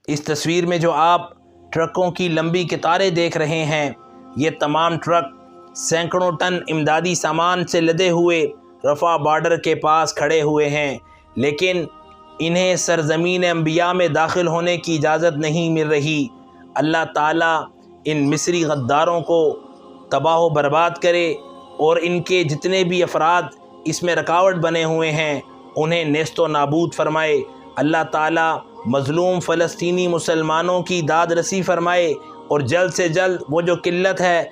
اس تصویر میں جو آپ ٹرکوں کی لمبی قطاریں دیکھ رہے ہیں، یہ تمام ٹرک سینکڑوں ٹن امدادی سامان سے لدے ہوئے رفح بارڈر کے پاس کھڑے ہوئے ہیں، لیکن انہیں سرزمین انبیاء میں داخل ہونے کی اجازت نہیں مل رہی۔ اللہ تعالیٰ ان مصری غداروں کو تباہ و برباد کرے اور ان کے جتنے بھی افراد اس میں رکاوٹ بنے ہوئے ہیں انہیں نیست و نابود فرمائے۔ اللہ تعالیٰ مظلوم فلسطینی مسلمانوں کی داد رسی فرمائے اور جلد سے جلد وہ جو قلت ہے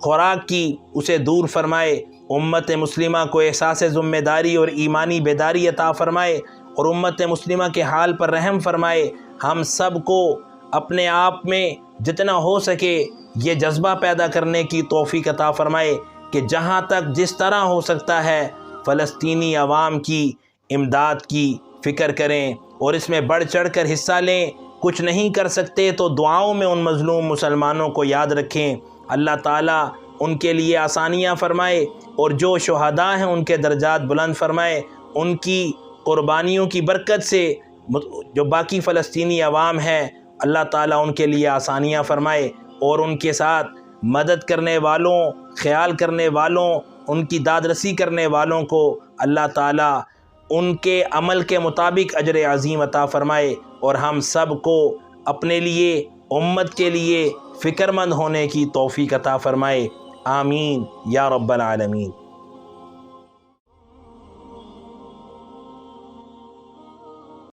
خوراک کی اسے دور فرمائے۔ امت مسلمہ کو احساس ذمہ داری اور ایمانی بیداری عطا فرمائے اور امت مسلمہ کے حال پر رحم فرمائے۔ ہم سب کو اپنے آپ میں جتنا ہو سکے یہ جذبہ پیدا کرنے کی توفیق عطا فرمائے کہ جہاں تک جس طرح ہو سکتا ہے فلسطینی عوام کی امداد کی فکر کریں اور اس میں بڑھ چڑھ کر حصہ لیں۔ کچھ نہیں کر سکتے تو دعاؤں میں ان مظلوم مسلمانوں کو یاد رکھیں۔ اللہ تعالیٰ ان کے لیے آسانیاں فرمائے اور جو شہداء ہیں ان کے درجات بلند فرمائے۔ ان کی قربانیوں کی برکت سے جو باقی فلسطینی عوام ہیں اللہ تعالیٰ ان کے لیے آسانیاں فرمائے اور ان کے ساتھ مدد کرنے والوں، خیال کرنے والوں، ان کی داد رسی کرنے والوں کو اللہ تعالیٰ ان کے عمل کے مطابق اجر عظیم عطا فرمائے اور ہم سب کو اپنے لیے، امت کے لیے فکر مند ہونے کی توفیق عطا فرمائے۔ آمین یا رب العالمین۔